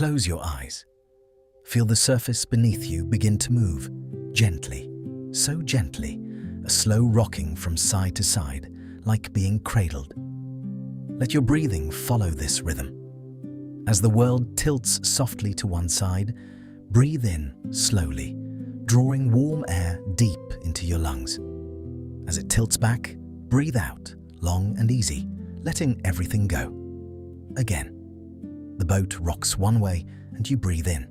Close your eyes. Feel the surface beneath you begin to move, gently, so gently, a slow rocking from side to side, like being cradled. Let your breathing follow this rhythm. As the world tilts softly to one side, breathe in slowly, drawing warm air deep into your lungs. As it tilts back, breathe out, long and easy, letting everything go. Again. The boat rocks one way and you breathe in.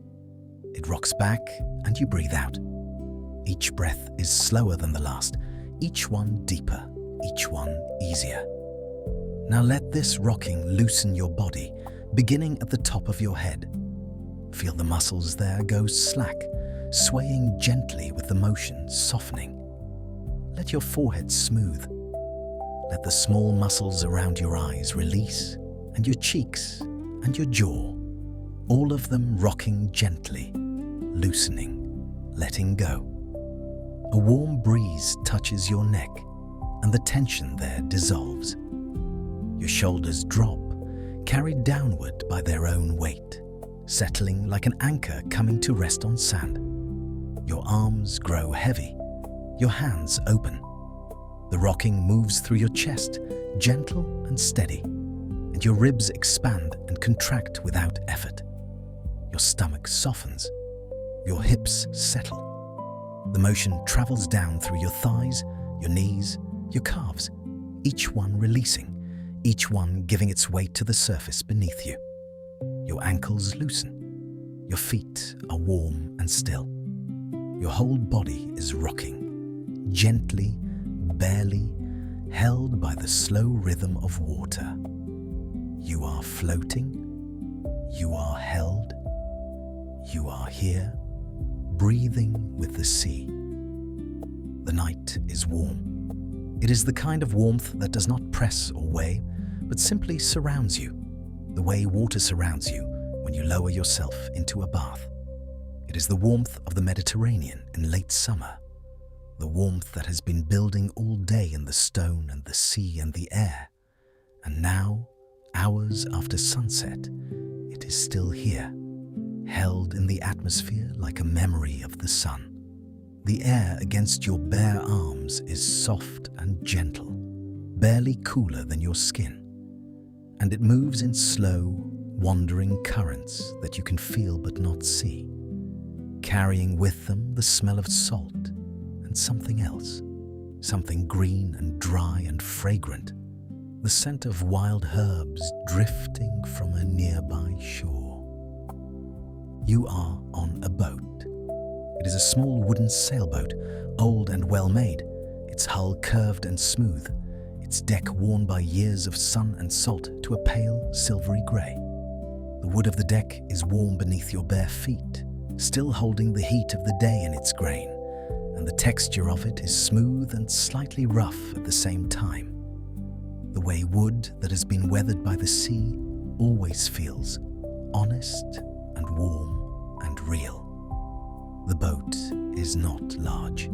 It rocks back and you breathe out. Each breath is slower than the last, each one deeper, each one easier. Now let this rocking loosen your body, beginning at the top of your head. Feel the muscles there go slack, swaying gently with the motion softening. Let your forehead smooth. Let the small muscles around your eyes release, and your cheeks and your jaw, all of them rocking gently, loosening, letting go. A warm breeze touches your neck, and the tension there dissolves. Your shoulders drop, carried downward by their own weight, settling like an anchor coming to rest on sand. Your arms grow heavy, your hands open. The rocking moves through your chest, gentle and steady, and your ribs expand and contract without effort. Your stomach softens, your hips settle. The motion travels down through your thighs, your knees, your calves, each one releasing, each one giving its weight to the surface beneath you. Your ankles loosen, your feet are warm and still. Your whole body is rocking, gently, barely, held by the slow rhythm of water. You are floating, you are held, you are here, breathing with the sea. The night is warm. It is the kind of warmth that does not press or weigh, but simply surrounds you, the way water surrounds you when you lower yourself into a bath. It is the warmth of the Mediterranean in late summer, the warmth that has been building all day in the stone and the sea and the air, and now, hours after sunset, it is still here, held in the atmosphere like a memory of the sun. The air against your bare arms is soft and gentle, barely cooler than your skin, and it moves in slow, wandering currents that you can feel but not see, carrying with them the smell of salt and something else, something green and dry and fragrant, the scent of wild herbs drifting from a nearby shore. You are on a boat. It is a small wooden sailboat, old and well-made, its hull curved and smooth, its deck worn by years of sun and salt to a pale, silvery grey. The wood of the deck is warm beneath your bare feet, still holding the heat of the day in its grain, and the texture of it is smooth and slightly rough at the same time. The way wood that has been weathered by the sea always feels honest and warm and real. The boat is not large.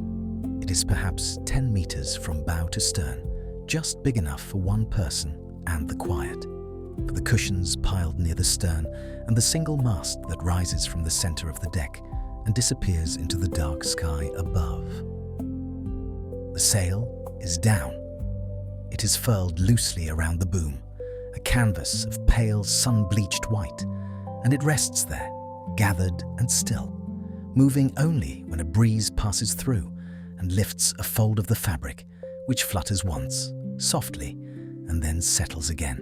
It is perhaps 10 meters from bow to stern, just big enough for one person and the quiet, for the cushions piled near the stern and the single mast that rises from the center of the deck and disappears into the dark sky above. The sail is down. It is furled loosely around the boom, a canvas of pale sun-bleached white, and it rests there, gathered and still, moving only when a breeze passes through and lifts a fold of the fabric, which flutters once, softly, and then settles again.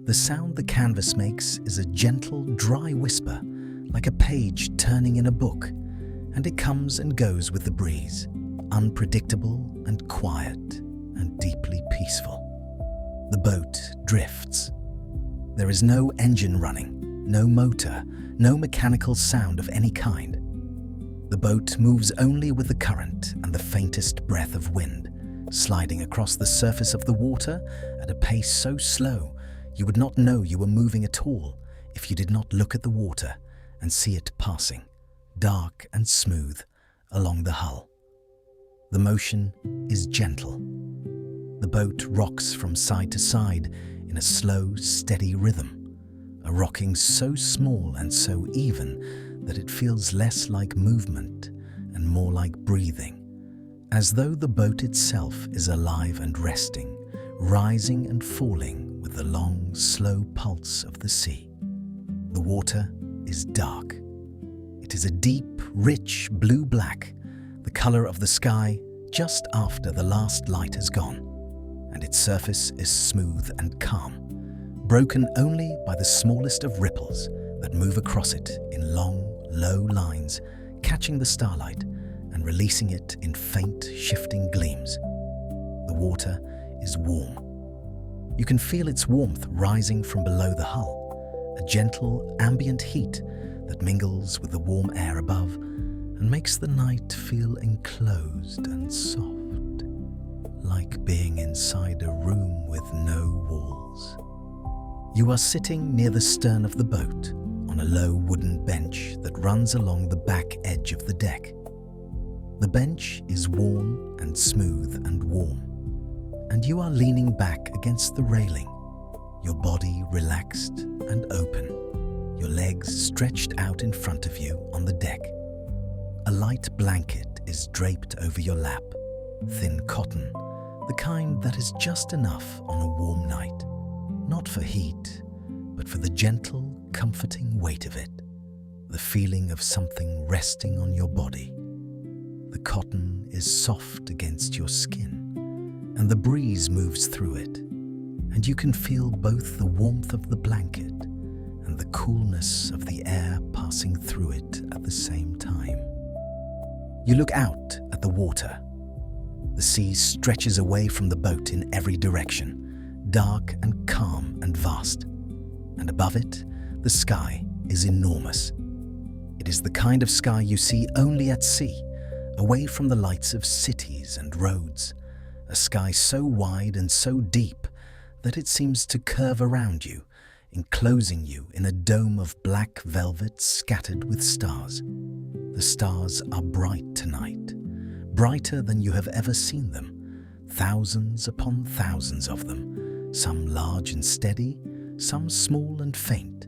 The sound the canvas makes is a gentle, dry whisper, like a page turning in a book, and it comes and goes with the breeze, unpredictable and quiet and deeply peaceful. The boat drifts. There is no engine running, no motor, no mechanical sound of any kind. The boat moves only with the current and the faintest breath of wind, sliding across the surface of the water at a pace so slow you would not know you were moving at all if you did not look at the water and see it passing, dark and smooth, along the hull. The motion is gentle. The boat rocks from side to side in a slow, steady rhythm, a rocking so small and so even that it feels less like movement and more like breathing, as though the boat itself is alive and resting, rising and falling with the long, slow pulse of the sea. The water is dark. It is a deep, rich blue-black, the color of the sky just after the last light has gone, and its surface is smooth and calm, broken only by the smallest of ripples that move across it in long, low lines, catching the starlight and releasing it in faint, shifting gleams. The water is warm. You can feel its warmth rising from below the hull, a gentle, ambient heat that mingles with the warm air above and makes the night feel enclosed and soft, like being inside a room with no walls. You are sitting near the stern of the boat on a low wooden bench that runs along the back edge of the deck. The bench is worn and smooth and warm, and you are leaning back against the railing, your body relaxed and open, your legs stretched out in front of you on the deck. A light blanket is draped over your lap, thin cotton, the kind that is just enough on a warm night, not for heat, but for the gentle, comforting weight of it, the feeling of something resting on your body. The cotton is soft against your skin, and the breeze moves through it, and you can feel both the warmth of the blanket and the coolness of the air passing through it at the same time. You look out at the water. The sea stretches away from the boat in every direction, dark and calm and vast, and above it, the sky is enormous. It is the kind of sky you see only at sea, away from the lights of cities and roads, a sky so wide and so deep that it seems to curve around you, enclosing you in a dome of black velvet scattered with stars. The stars are bright tonight, brighter than you have ever seen them, thousands upon thousands of them, some large and steady, some small and faint,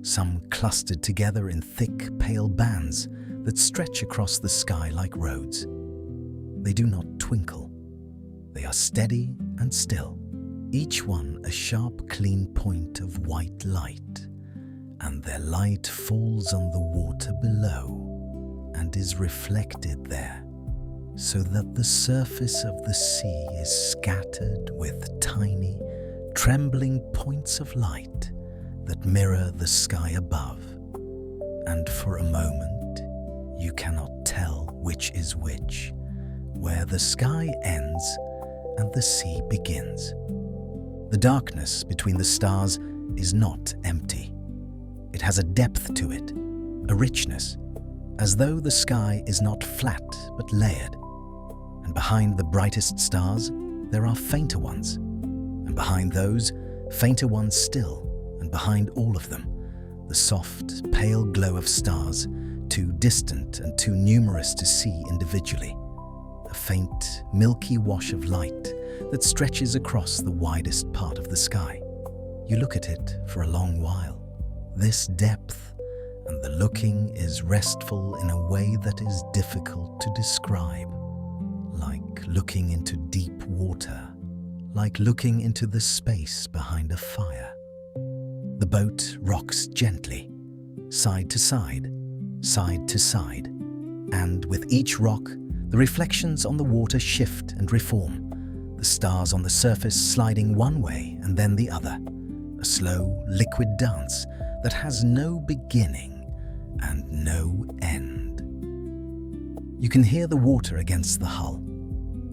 some clustered together in thick, pale bands that stretch across the sky like roads. They do not twinkle. They are steady and still, each one a sharp, clean point of white light, and their light falls on the water below and is reflected there, so that the surface of the sea is scattered with tiny, trembling points of light that mirror the sky above, and for a moment you cannot tell which is which, where the sky ends and the sea begins. The darkness between the stars is not empty. It has a depth to it, a richness, as though the sky is not flat but layered. And behind the brightest stars, there are fainter ones, and behind those, fainter ones still, and behind all of them, the soft, pale glow of stars, too distant and too numerous to see individually, a faint, milky wash of light that stretches across the widest part of the sky. You look at it for a long while. This depth and the looking is restful in a way that is difficult to describe, like looking into deep water, like looking into the space behind a fire. The boat rocks gently, side to side, and with each rock, the reflections on the water shift and reform, the stars on the surface sliding one way and then the other, a slow, liquid dance that has no beginning and no end. You can hear the water against the hull.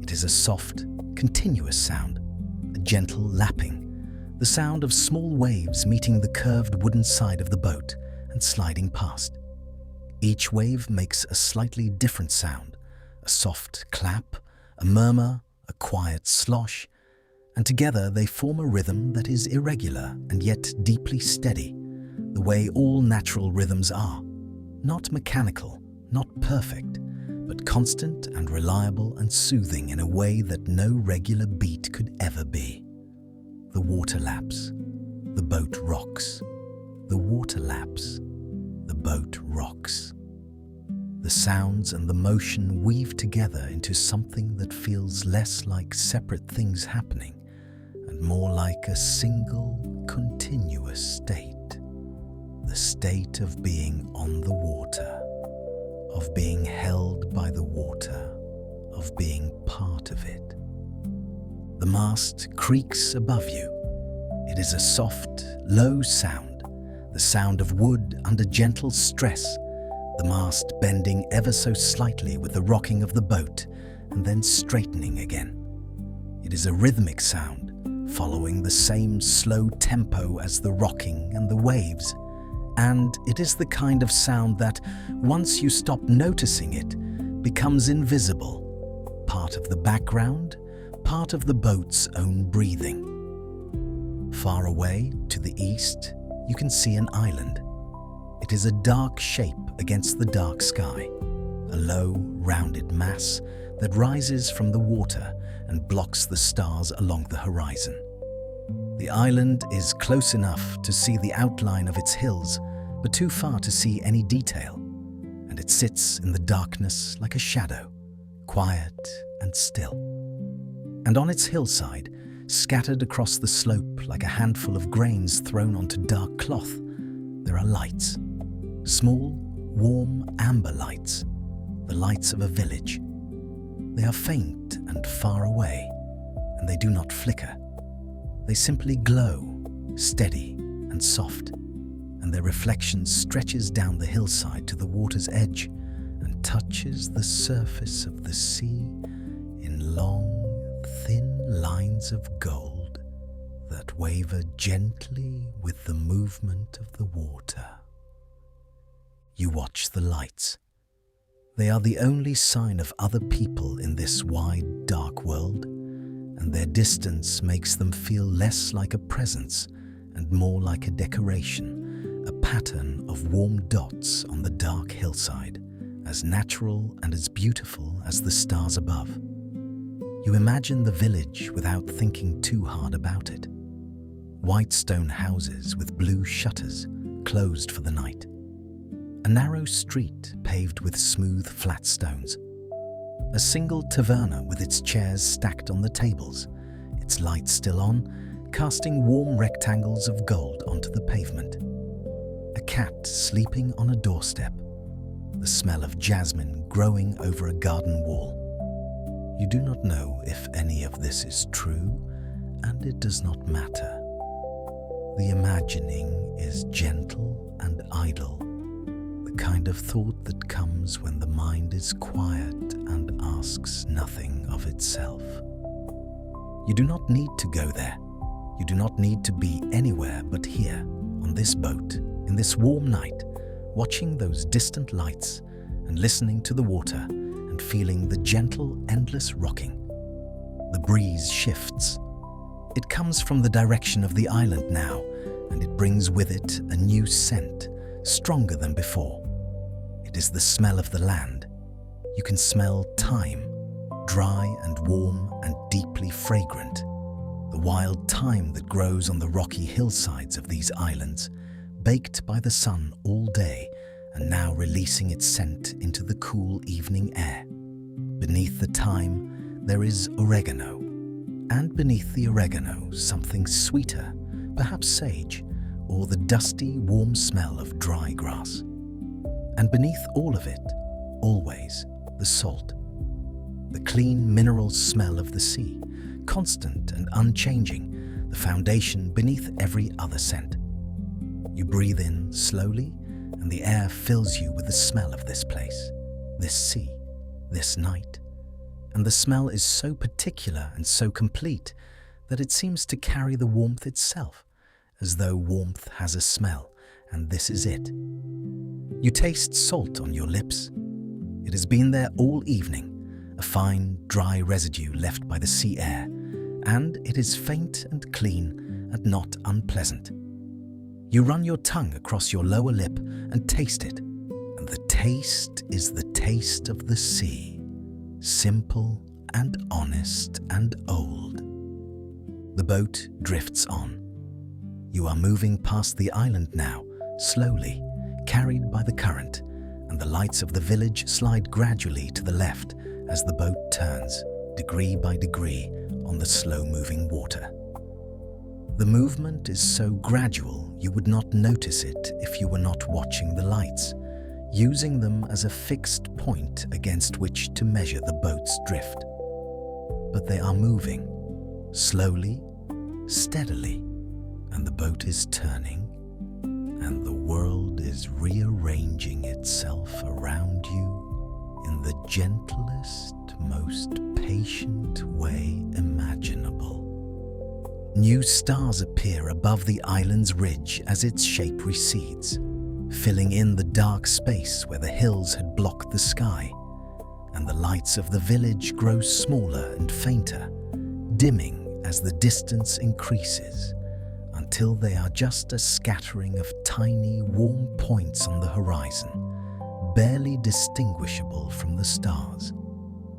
It is a soft, continuous sound, a gentle lapping, the sound of small waves meeting the curved wooden side of the boat and sliding past. Each wave makes a slightly different sound, a soft clap, a murmur, a quiet slosh, and together they form a rhythm that is irregular and yet deeply steady, the way all natural rhythms are, not mechanical, not perfect, but constant and reliable and soothing in a way that no regular beat could ever be. The water laps, the boat rocks, the water laps, the boat rocks. The sounds and the motion weave together into something that feels less like separate things happening and more like a single, continuous state. The state of being on the water, of being held by the water, of being part of it. The mast creaks above you. It is a soft, low sound, the sound of wood under gentle stress, the mast bending ever so slightly with the rocking of the boat and then straightening again. It is a rhythmic sound, following the same slow tempo as the rocking and the waves. And it is the kind of sound that, once you stop noticing it, becomes invisible, part of the background, part of the boat's own breathing. Far away, to the east, you can see an island. It is a dark shape against the dark sky, a low, rounded mass that rises from the water and blocks the stars along the horizon. The island is close enough to see the outline of its hills, but too far to see any detail, and it sits in the darkness like a shadow, quiet and still. And on its hillside, scattered across the slope like a handful of grains thrown onto dark cloth, there are lights. Small, warm amber lights, the lights of a village. They are faint and far away, and they do not flicker. They simply glow, steady and soft, and their reflection stretches down the hillside to the water's edge and touches the surface of the sea in long, thin lines of gold that waver gently with the movement of the water. You watch the lights. They are the only sign of other people in this wide, dark world, and their distance makes them feel less like a presence and more like a decoration, a pattern of warm dots on the dark hillside, as natural and as beautiful as the stars above. You imagine the village without thinking too hard about it. White stone houses with blue shutters, closed for the night. A narrow street paved with smooth, flat stones. A single taverna with its chairs stacked on the tables, its lights still on, casting warm rectangles of gold onto the pavement. A cat sleeping on a doorstep. The smell of jasmine growing over a garden wall. You do not know if any of this is true, and it does not matter. The imagining is gentle and idle. Kind of thought that comes when the mind is quiet and asks nothing of itself. You do not need to go there. You do not need to be anywhere but here, on this boat, in this warm night, watching those distant lights and listening to the water and feeling the gentle, endless rocking. The breeze shifts. It comes from the direction of the island now, and it brings with it a new scent, stronger than before. It is the smell of the land. You can smell thyme, dry and warm and deeply fragrant. The wild thyme that grows on the rocky hillsides of these islands, baked by the sun all day and now releasing its scent into the cool evening air. Beneath the thyme, there is oregano, and beneath the oregano, something sweeter, perhaps sage, or the dusty, warm smell of dry grass. And beneath all of it, always, the salt. The clean mineral smell of the sea, constant and unchanging, the foundation beneath every other scent. You breathe in slowly, and the air fills you with the smell of this place, this sea, this night. And the smell is so particular and so complete that it seems to carry the warmth itself, as though warmth has a smell, and this is it. You taste salt on your lips. It has been there all evening, a fine, dry residue left by the sea air, and it is faint and clean and not unpleasant. You run your tongue across your lower lip and taste it, and the taste is the taste of the sea, simple and honest and old. The boat drifts on. You are moving past the island now, slowly, carried by the current, and the lights of the village slide gradually to the left as the boat turns, degree by degree, on the slow-moving water. The movement is so gradual you would not notice it if you were not watching the lights, using them as a fixed point against which to measure the boat's drift. But they are moving, slowly, steadily, and the boat is turning, and the world is rearranging itself around you in the gentlest, most patient way imaginable. New stars appear above the island's ridge as its shape recedes, filling in the dark space where the hills had blocked the sky, and the lights of the village grow smaller and fainter, dimming as the distance increases, until they are just a scattering of tiny, warm points on the horizon, barely distinguishable from the stars.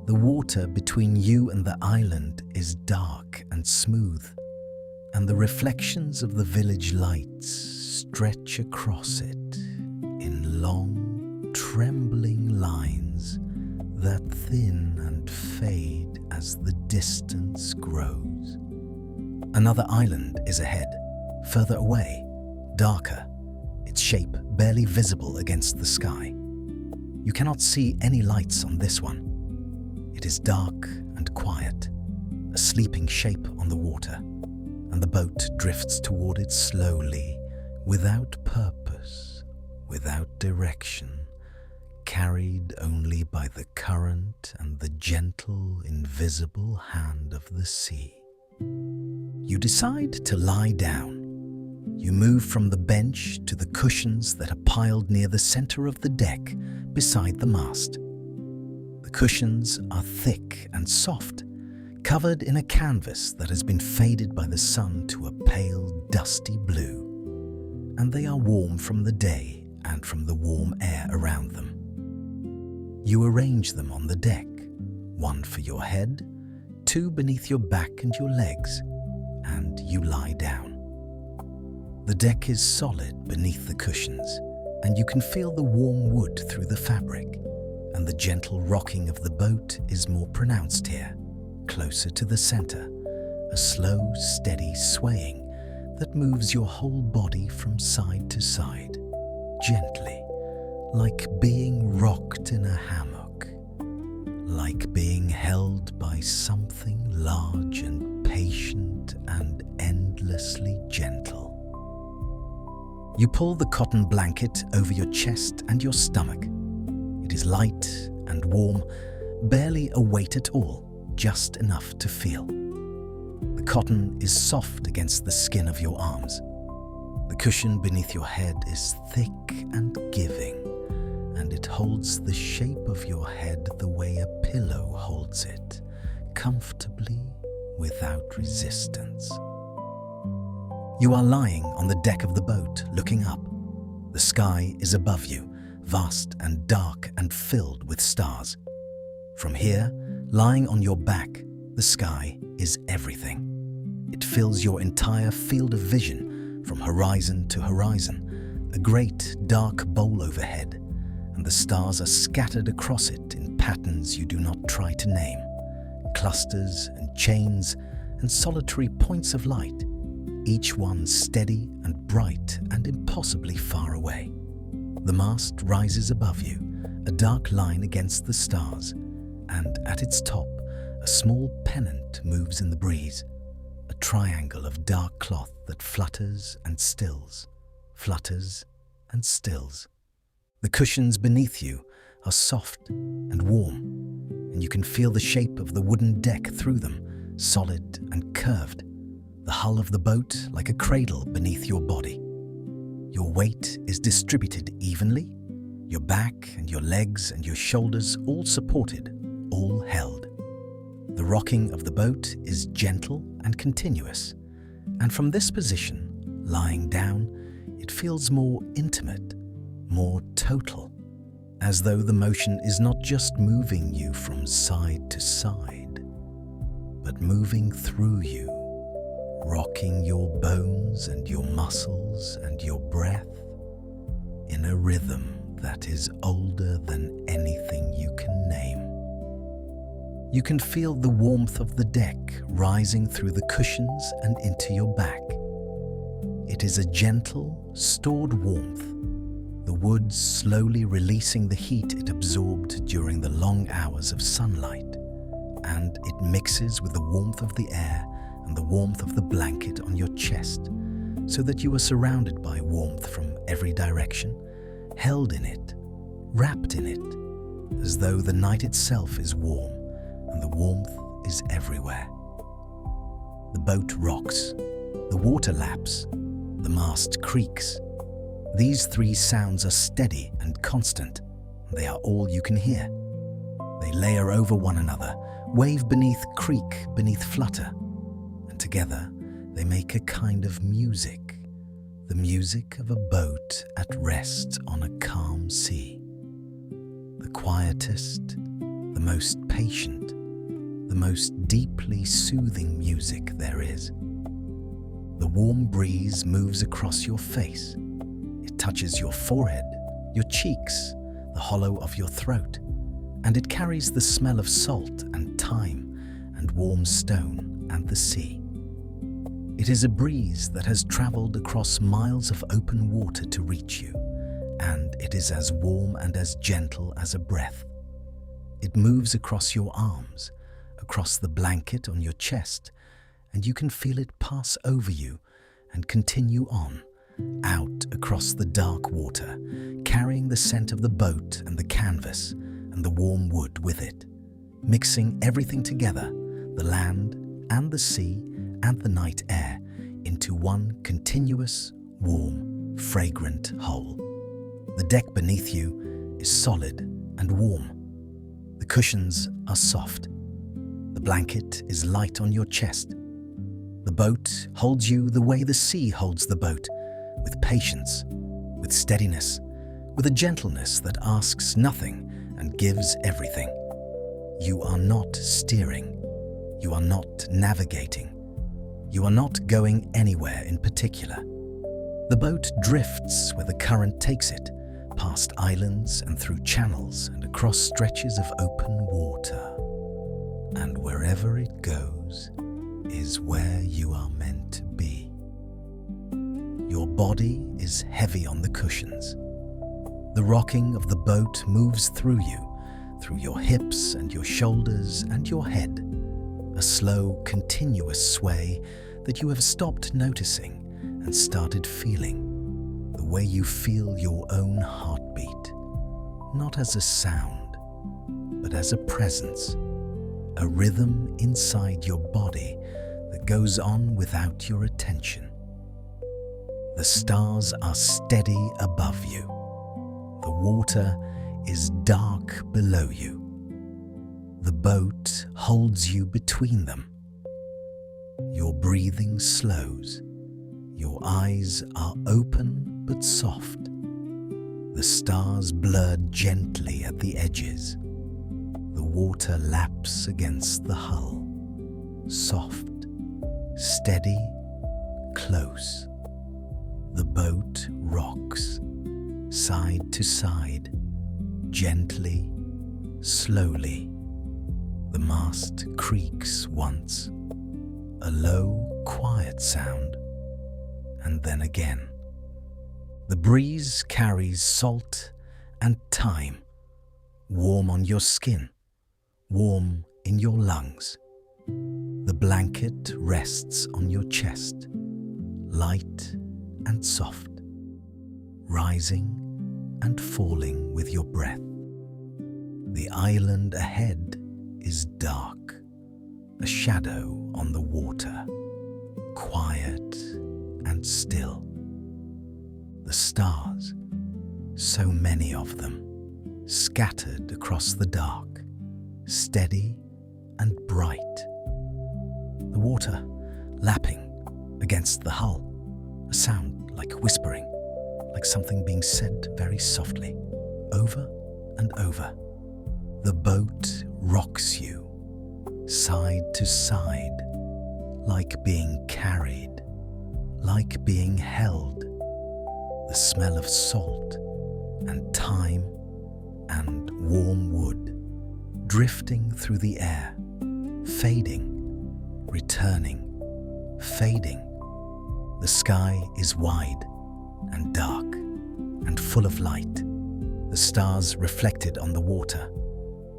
The water between you and the island is dark and smooth, and the reflections of the village lights stretch across it in long, trembling lines that thin and fade as the distance grows. Another island is ahead, further away, darker, its shape barely visible against the sky. You cannot see any lights on this one. It is dark and quiet, a sleeping shape on the water, and the boat drifts toward it slowly, without purpose, without direction, carried only by the current and the gentle, invisible hand of the sea. You decide to lie down. You move from the bench to the cushions that are piled near the center of the deck beside the mast. The cushions are thick and soft, covered in a canvas that has been faded by the sun to a pale, dusty blue, and they are warm from the day and from the warm air around them. You arrange them on the deck, one for your head, two beneath your back and your legs, and you lie down. The deck is solid beneath the cushions, and you can feel the warm wood through the fabric, and the gentle rocking of the boat is more pronounced here, closer to the center, a slow, steady swaying that moves your whole body from side to side, gently, like being rocked in a hammock, like being held by something large and patient and endlessly gentle. You pull the cotton blanket over your chest and your stomach. It is light and warm, barely a weight at all, just enough to feel. The cotton is soft against the skin of your arms. The cushion beneath your head is thick and giving, and it holds the shape of your head the way a pillow holds it, comfortably, without resistance. You are lying on the deck of the boat, looking up. The sky is above you, vast and dark and filled with stars. From here, lying on your back, the sky is everything. It fills your entire field of vision from horizon to horizon, a great dark bowl overhead, and the stars are scattered across it in patterns you do not try to name, clusters and chains and solitary points of light, each one steady and bright and impossibly far away. The mast rises above you, a dark line against the stars, and at its top, a small pennant moves in the breeze, a triangle of dark cloth that flutters and stills, flutters and stills. The cushions beneath you are soft and warm, and you can feel the shape of the wooden deck through them, solid and curved, the hull of the boat like a cradle beneath your body. Your weight is distributed evenly, your back and your legs and your shoulders all supported, all held. The rocking of the boat is gentle and continuous, and from this position, lying down, it feels more intimate, more total, as though the motion is not just moving you from side to side, but moving through you, rocking your bones and your muscles and your breath, in a rhythm that is older than anything you can name. You can feel the warmth of the deck rising through the cushions and into your back. It is a gentle, stored warmth, the wood slowly releasing the heat it absorbed during the long hours of sunlight, and it mixes with the warmth of the air and the warmth of the blanket on your chest, so that you are surrounded by warmth from every direction, held in it, wrapped in it, as though the night itself is warm and the warmth is everywhere. The boat rocks, the water laps, the mast creaks. These three sounds are steady and constant. They are all you can hear. They layer over one another, wave beneath, creak beneath, flutter, and together they make a kind of music, the music of a boat at rest on a calm sea. The quietest, the most patient, the most deeply soothing music there is. The warm breeze moves across your face. It touches your forehead, your cheeks, the hollow of your throat, and it carries the smell of salt and thyme and warm stone and the sea. It is a breeze that has traveled across miles of open water to reach you, and it is as warm and as gentle as a breath. It moves across your arms, across the blanket on your chest, and you can feel it pass over you and continue on, out across the dark water, carrying the scent of the boat and the canvas and the warm wood with it, mixing everything together, the land and the sea and the night air, into one continuous, warm, fragrant whole. The deck beneath you is solid and warm. The cushions are soft. The blanket is light on your chest. The boat holds you the way the sea holds the boat, with patience, with steadiness, with a gentleness that asks nothing and gives everything. You are not steering. You are not navigating. You are not going anywhere in particular. The boat drifts where the current takes it, past islands and through channels and across stretches of open water. And wherever it goes is where you are meant to be. Your body is heavy on the cushions. The rocking of the boat moves through you, through your hips and your shoulders and your head, a slow, continuous sway that you have stopped noticing and started feeling, the way you feel your own heartbeat, not as a sound, but as a presence, a rhythm inside your body that goes on without your attention. The stars are steady above you. The water is dark below you. The boat holds you between them. Your breathing slows. Your eyes are open but soft. The stars blur gently at the edges. The water laps against the hull. Soft, steady, close. The boat rocks, side to side, gently, slowly. The mast creaks once, a low, quiet sound, and then again. The breeze carries salt and thyme, warm on your skin, warm in your lungs. The blanket rests on your chest, light and soft, rising and falling with your breath. The island ahead is dark, a shadow on the water, quiet and still. The stars, so many of them, scattered across the dark, steady and bright. The water lapping against the hull, a sound like whispering, like something being said very softly, over and over. The boat rocks you, side to side, like being carried, like being held. The smell of salt and time and warm wood, drifting through the air, fading, returning, fading. The sky is wide and dark and full of light, the stars reflected on the water,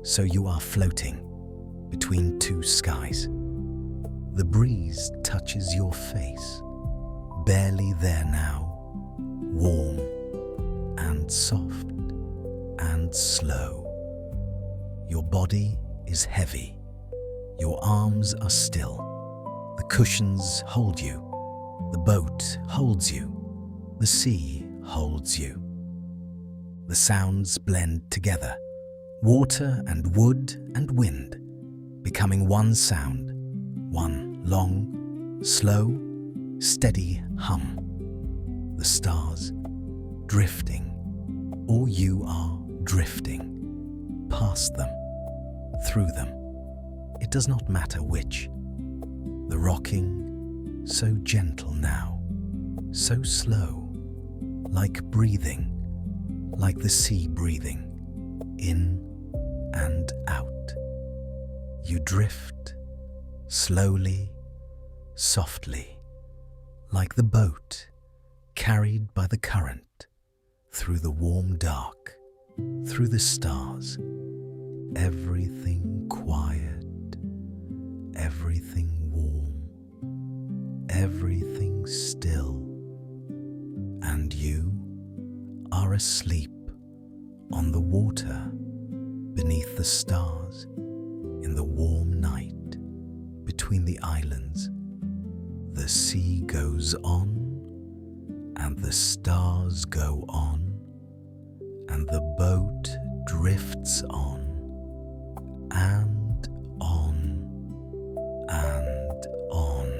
so you are floating between two skies. The breeze touches your face, barely there now, warm and soft and slow. Your body is heavy, your arms are still, the cushions hold you, the boat holds you, the sea holds you. The sounds blend together, water and wood and wind, becoming one sound, one long, slow, steady hum. The stars drifting, or you are drifting, past them, through them. It does not matter which. The rocking, so gentle now, so slow, like breathing, like the sea breathing, in and out. You drift, slowly, softly, like the boat carried by the current, through the warm dark, through the stars. Everything quiet, everything warm, everything still, and you are asleep on the water, beneath the stars, in the warm night, between the islands. The sea goes on, and the stars go on, and the boat drifts on, and on, and on.